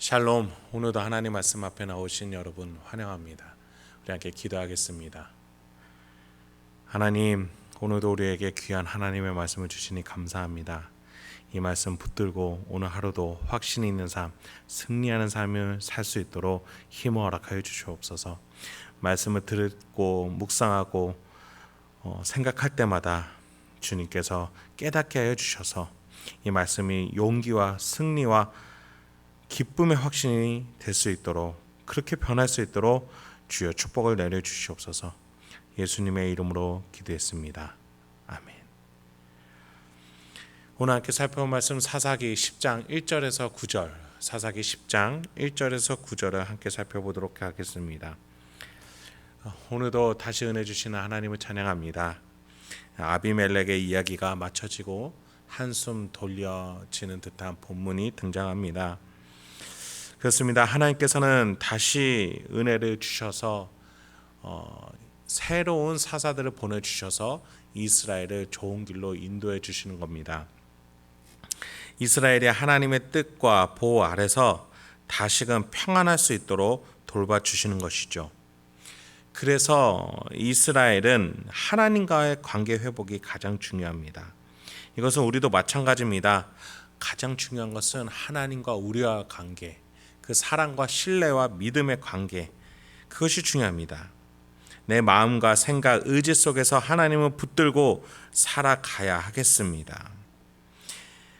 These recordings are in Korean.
샬롬. 오늘도 하나님 말씀 앞에 나오신 여러분 환영합니다. 우리 함께 기도하겠습니다. 하나님, 오늘도 우리에게 귀한 하나님의 말씀을 주시니 감사합니다. 이 말씀 붙들고 오늘 하루도 확신 있는 삶, 승리하는 삶을 살 수 있도록 힘을 허락하여 주시옵소서. 말씀을 듣고 묵상하고 생각할 때마다 주님께서 깨닫게 하여 주셔서 이 말씀이 용기와 승리와 기쁨의 확신이 될 수 있도록, 그렇게 변할 수 있도록 주여 축복을 내려 주시옵소서. 예수님의 이름으로 기도했습니다. 아멘. 오늘 함께 살펴볼 말씀 사사기 10장 1절에서 9절, 사사기 10장 1절에서 9절을 함께 살펴보도록 하겠습니다. 오늘도 다시 은혜 주시는 하나님을 찬양합니다. 아비멜렉의 이야기가 마쳐지고 한숨 돌려지는 듯한 본문이 등장합니다. 그렇습니다. 하나님께서는 다시 은혜를 주셔서 새로운 사사들을 보내주셔서 이스라엘을 좋은 길로 인도해 주시는 겁니다. 이스라엘이 하나님의 뜻과 보호 아래서 다시금 평안할 수 있도록 돌봐주시는 것이죠. 그래서 이스라엘은 하나님과의 관계 회복이 가장 중요합니다. 이것은 우리도 마찬가지입니다. 가장 중요한 것은 하나님과 우리와 관계, 그 사랑과 신뢰와 믿음의 관계, 그것이 중요합니다. 내 마음과 생각, 의지 속에서 하나님을 붙들고 살아가야 하겠습니다.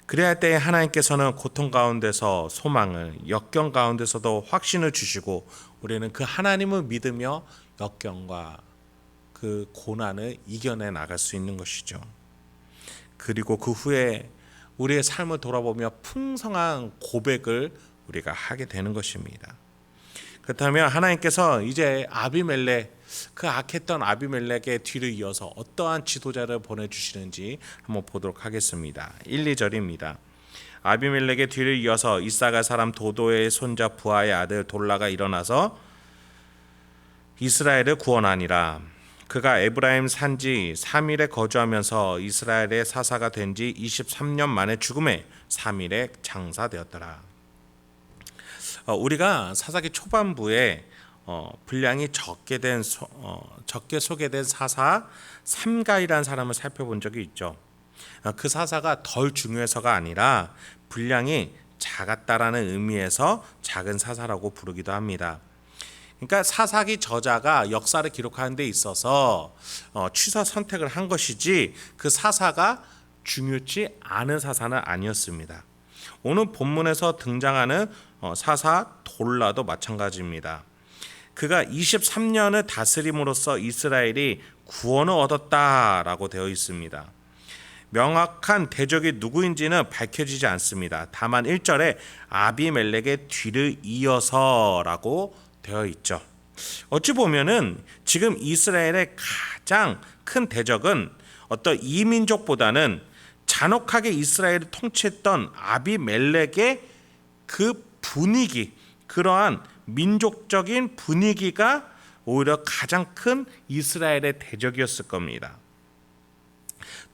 그래야 할 때에 하나님께서는 고통 가운데서 소망을, 역경 가운데서도 확신을 주시고 우리는 그 하나님을 믿으며 역경과 그 고난을 이겨내 나갈 수 있는 것이죠. 그리고 그 후에 우리의 삶을 돌아보며 풍성한 고백을 우리가 하게 되는 것입니다. 그렇다면 하나님께서 이제 아비멜렉, 그 악했던 아비멜렉의 뒤를 이어서 어떠한 지도자를 보내주시는지 한번 보도록 하겠습니다. 1, 2절입니다. 아비멜렉의 뒤를 이어서 이사갈 사람 도도의 손자 부하의 아들 돌라가 일어나서 이스라엘을 구원하니라. 그가 에브라임 산지 3일에 거주하면서 이스라엘의 사사가 된 지 23년 만에 죽음에 3일에 장사되었더라. 우리가 사사기 초반부에 분량이 적게 소개된 사사 삼가이라는 사람을 살펴본 적이 있죠. 그 사사가 덜 중요해서가 아니라 분량이 작았다라는 의미에서 작은 사사라고 부르기도 합니다. 그러니까 사사기 저자가 역사를 기록하는 데 있어서 취사 선택을 한 것이지 그 사사가 중요치 않은 사사는 아니었습니다. 오늘 본문에서 등장하는 사사 돌라도 마찬가지입니다. 그가 23년을 다스림으로써 이스라엘이 구원을 얻었다라고 되어 있습니다. 명확한 대적이 누구인지는 밝혀지지 않습니다. 다만 1절에 아비멜렉의 뒤를 이어서라고 되어 있죠. 어찌 보면은 지금 이스라엘의 가장 큰 대적은 어떤 이민족보다는 잔혹하게 이스라엘을 통치했던 아비멜렉의 그 분위기, 그러한 민족적인 분위기가 오히려 가장 큰 이스라엘의 대적이었을 겁니다.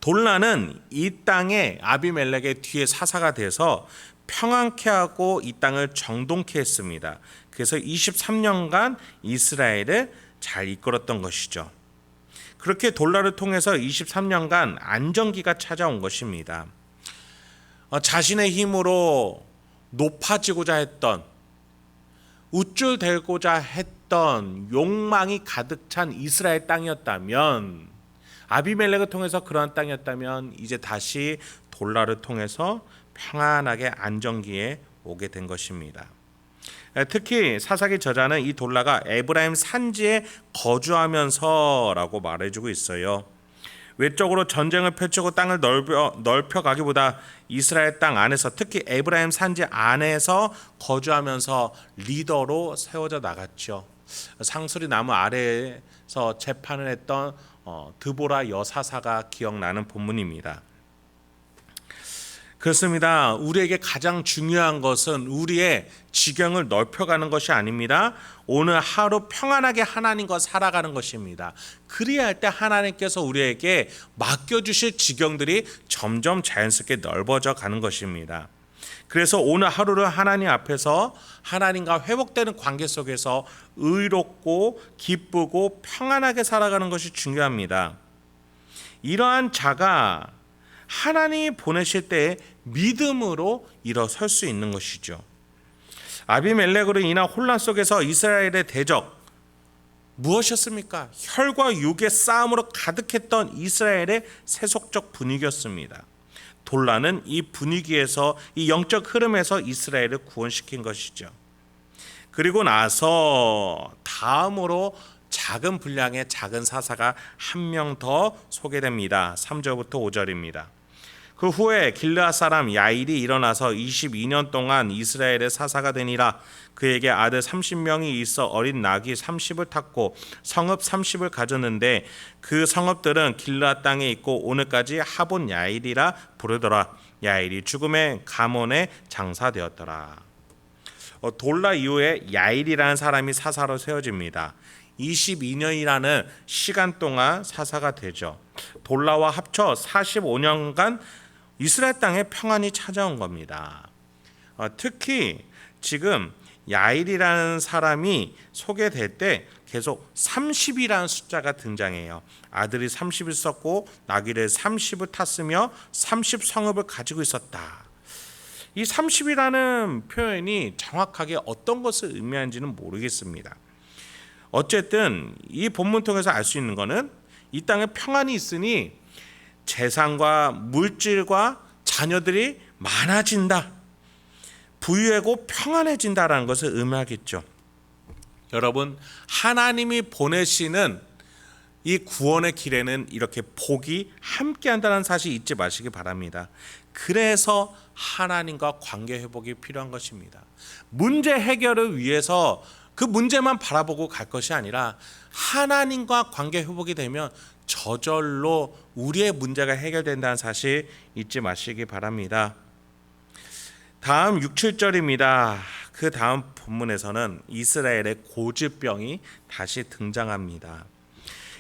돌라는 이 땅에 아비멜렉의 뒤에 사사가 돼서 평안케 하고 이 땅을 정돈케 했습니다. 그래서 23년간 이스라엘을 잘 이끌었던 것이죠. 그렇게 돌라를 통해서 23년간 안정기가 찾아온 것입니다. 자신의 힘으로 높아지고자 했던, 우쭐대고자 했던 욕망이 가득 찬 이스라엘 땅이었다면, 아비멜렉을 통해서 그러한 땅이었다면 이제 다시 돌라를 통해서 평안하게 안정기에 오게 된 것입니다. 특히 사사기 저자는 이 돌라가 에브라임 산지에 거주하면서라고 말해주고 있어요. 외적으로 전쟁을 펼치고 땅을 넓혀가기보다 이스라엘 땅 안에서, 특히 에브라임 산지 안에서 거주하면서 리더로 세워져 나갔죠. 상수리 나무 아래에서 재판을 했던 드보라 여사사가 기억나는 본문입니다. 그렇습니다. 우리에게 가장 중요한 것은 우리의 지경을 넓혀가는 것이 아닙니다. 오늘 하루 평안하게 하나님과 살아가는 것입니다. 그래야 할 때 하나님께서 우리에게 맡겨주실 지경들이 점점 자연스럽게 넓어져 가는 것입니다. 그래서 오늘 하루를 하나님 앞에서 하나님과 회복되는 관계 속에서 의롭고 기쁘고 평안하게 살아가는 것이 중요합니다. 이러한 자가 하나님이 보내실 때 믿음으로 일어설 수 있는 것이죠. 아비멜렉으로 인한 혼란 속에서 이스라엘의 대적 무엇이었습니까? 혈과 육의 싸움으로 가득했던 이스라엘의 세속적 분위기였습니다. 돌라는 이 분위기에서, 이 영적 흐름에서 이스라엘을 구원시킨 것이죠. 그리고 나서 다음으로 작은 분량의 작은 사사가 한 명 더 소개됩니다. 3절부터 5절입니다. 그 후에 길르앗 사람 야일이 일어나서 22년 동안 이스라엘의 사사가 되니라. 그에게 아들 30명이 있어 어린 나귀 30을 탔고 성읍 30을 가졌는데 그 성읍들은 길르앗 땅에 있고 오늘까지 하본 야일이라 부르더라. 야일이 죽음의 가문에 장사되었더라. 돌라 이후에 야일이라는 사람이 사사로 세워집니다. 22년이라는 시간 동안 사사가 되죠. 돌라와 합쳐 45년간 이스라엘 땅에 평안이 찾아온 겁니다. 특히 지금 야일이라는 사람이 소개될 때 계속 30이라는 숫자가 등장해요. 아들이 30을 썼고 나귀를 30을 탔으며 30성읍을 가지고 있었다. 이 30이라는 표현이 정확하게 어떤 것을 의미하는지는 모르겠습니다. 어쨌든 이 본문 통해서 알 수 있는 것은 이 땅에 평안이 있으니 재산과 물질과 자녀들이 많아진다, 부유하고 평안해진다라는 것을 의미하겠죠. 여러분, 하나님이 보내시는 이 구원의 길에는 이렇게 복이 함께한다는 사실 잊지 마시기 바랍니다. 그래서 하나님과 관계 회복이 필요한 것입니다. 문제 해결을 위해서 그 문제만 바라보고 갈 것이 아니라 하나님과 관계 회복이 되면 저절로 우리의 문제가 해결된다는 사실 잊지 마시기 바랍니다. 다음 6, 7절입니다. 그 다음 본문에서는 이스라엘의 고질병이 다시 등장합니다.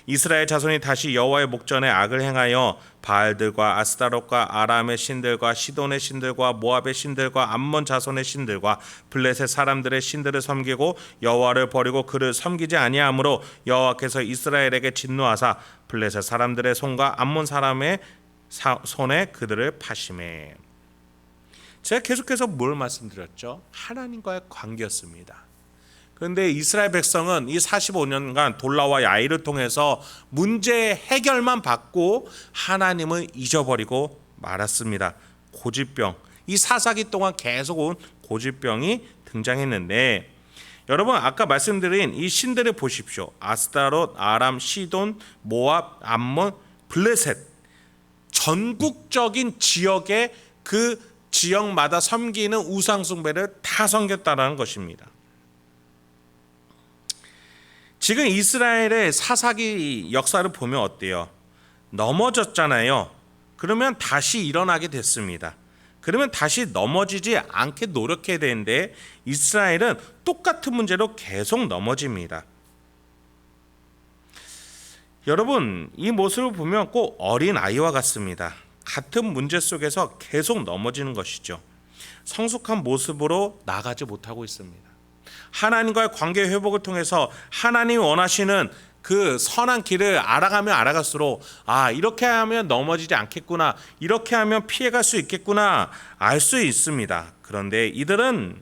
이스라엘 자손이 다시 여호와의 목전에 악을 행하여 바알들과 아스타롯과 아람의 신들과 시돈의 신들과 모압의 신들과 암몬 자손의 신들과 블레셋 사람들의 신들을 섬기고 여호와를 버리고 그를 섬기지 아니하므로 여호와께서 이스라엘에게 진노하사 블레셋 사람들의 손과 암몬 사람의 손에 그들을 파심해. 제가 계속해서 뭘 말씀드렸죠? 하나님과의 관계였습니다. 그런데 이스라엘 백성은 이 45년간 돌라와 야일을 통해서 문제 해결만 받고 하나님을 잊어버리고 말았습니다. 고질병, 이 사사기 동안 계속 온 고질병이 등장했는데, 여러분 아까 말씀드린 이 신들을 보십시오. 아스타롯, 아람, 시돈, 모압, 암몬, 블레셋, 전국적인 지역의 그 지역마다 섬기는 우상 숭배를 다 섬겼다는 것입니다. 지금 이스라엘의 사사기 역사를 보면 어때요? 넘어졌잖아요. 그러면 다시 일어나게 됐습니다. 그러면 다시 넘어지지 않게 노력해야 되는데 이스라엘은 똑같은 문제로 계속 넘어집니다. 여러분, 이 모습을 보면 꼭 어린 아이와 같습니다. 같은 문제 속에서 계속 넘어지는 것이죠. 성숙한 모습으로 나가지 못하고 있습니다. 하나님과의 관계 회복을 통해서 하나님이 원하시는 그 선한 길을 알아가면 알아갈수록 이렇게 하면 넘어지지 않겠구나, 이렇게 하면 피해갈 수 있겠구나 알 수 있습니다. 그런데 이들은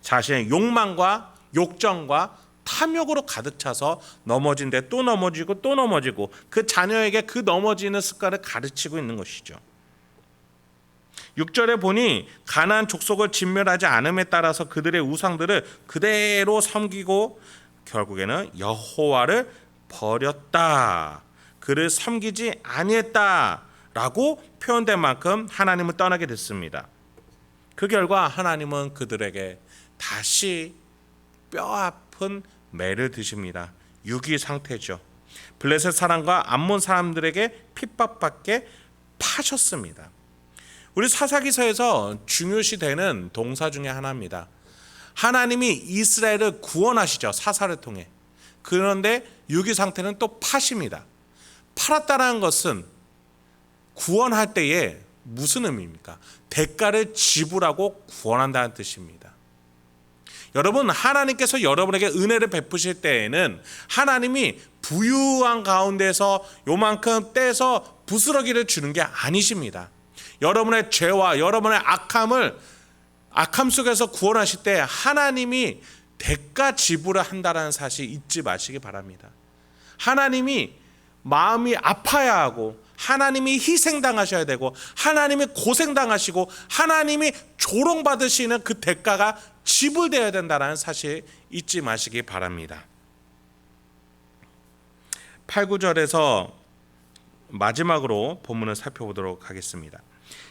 자신의 욕망과 욕정과 탐욕으로 가득 차서 넘어진데 또 넘어지고 또 넘어지고 그 자녀에게 그 넘어지는 습관을 가르치고 있는 것이죠. 6절에 보니 가나안 족속을 진멸하지 않음에 따라서 그들의 우상들을 그대로 섬기고 결국에는 여호와를 버렸다, 그를 섬기지 아니했다라고 표현된 만큼 하나님을 떠나게 됐습니다. 그 결과 하나님은 그들에게 다시 뼈아픈 매를 드십니다. 유기 상태죠. 블레셋 사람과 암몬 사람들에게 핍박받게 파셨습니다. 우리 사사기서에서 중요시되는 동사 중에 하나입니다. 하나님이 이스라엘을 구원하시죠, 사사를 통해. 그런데 유기 상태는 또 파십니다. 팔았다라는 것은 구원할 때에 무슨 의미입니까? 대가를 지불하고 구원한다는 뜻입니다. 여러분, 하나님께서 여러분에게 은혜를 베푸실 때에는 하나님이 부유한 가운데서 요만큼 떼서 부스러기를 주는 게 아니십니다. 여러분의 죄와 여러분의 악함 속에서 구원하실 때 하나님이 대가 지불을 한다는 사실 잊지 마시기 바랍니다. 하나님이 마음이 아파야 하고, 하나님이 희생당하셔야 되고, 하나님이 고생당하시고, 하나님이 조롱받으시는 그 대가가 지불되어야 된다는 사실 잊지 마시기 바랍니다. 8, 9절에서 마지막으로 본문을 살펴보도록 하겠습니다.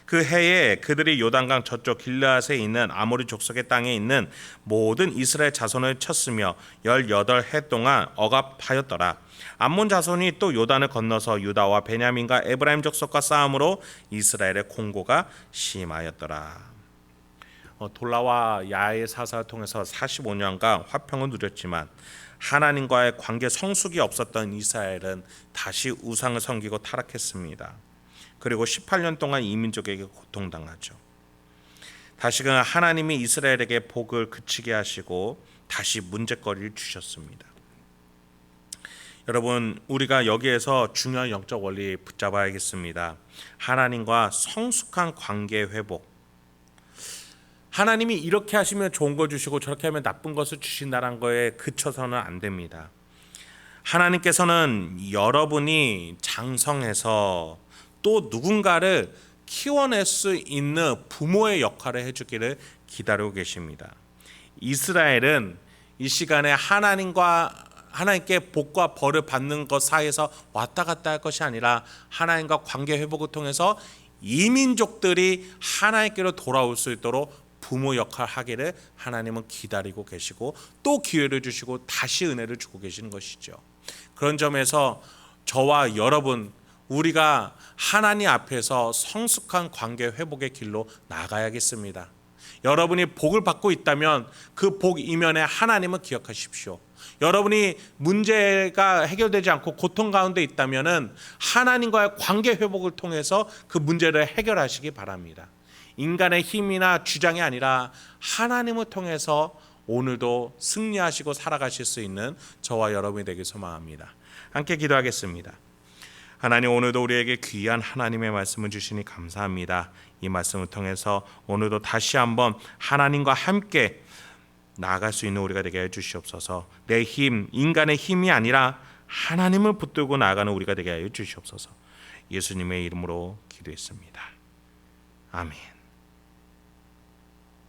그 해에 그들이 요단강 저쪽 길르앗에 있는 아모리 족속의 땅에 있는 모든 이스라엘 자손을 쳤으며 18해 동안 억압하였더라. 암몬 자손이 또 요단을 건너서 유다와 베냐민과 에브라임 족속과 싸움으로 이스라엘의 공고가 심하였더라. 돌라와 야의 사사를 통해서 45년간 화평을 누렸지만 하나님과의 관계 성숙이 없었던 이스라엘은 다시 우상을 섬기고 타락했습니다. 그리고 18년 동안 이 민족에게 고통당하죠. 다시금 하나님이 이스라엘에게 복을 그치게 하시고 다시 문제거리를 주셨습니다. 여러분, 우리가 여기에서 중요한 영적 원리 붙잡아야겠습니다. 하나님과 성숙한 관계 회복. 하나님이 이렇게 하시면 좋은 거 주시고 저렇게 하면 나쁜 것을 주신다는 거에 그쳐서는 안 됩니다. 하나님께서는 여러분이 장성해서 또 누군가를 키워낼 수 있는 부모의 역할을 해주기를 기다리고 계십니다. 이스라엘은 이 시간에 하나님께 복과 벌을 받는 것 사이에서 왔다 갔다 할 것이 아니라 하나님과 관계 회복을 통해서 이민족들이 하나님께로 돌아올 수 있도록 부모 역할 하기를 하나님은 기다리고 계시고 또 기회를 주시고 다시 은혜를 주고 계시는 것이죠. 그런 점에서 저와 여러분, 우리가 하나님 앞에서 성숙한 관계 회복의 길로 나가야겠습니다. 여러분이 복을 받고 있다면 그 복 이면에 하나님을 기억하십시오. 여러분이 문제가 해결되지 않고 고통 가운데 있다면 하나님과의 관계 회복을 통해서 그 문제를 해결하시기 바랍니다. 인간의 힘이나 주장이 아니라 하나님을 통해서 오늘도 승리하시고 살아가실 수 있는 저와 여러분이 되길 소망합니다. 함께 기도하겠습니다. 하나님, 오늘도 우리에게 귀한 하나님의 말씀을 주시니 감사합니다. 이 말씀을 통해서 오늘도 다시 한번 하나님과 함께 나아갈 수 있는 우리가 되게 해주시옵소서. 내 힘, 인간의 힘이 아니라 하나님을 붙들고 나아가는 우리가 되게 하여 주시옵소서. 예수님의 이름으로 기도했습니다. 아멘.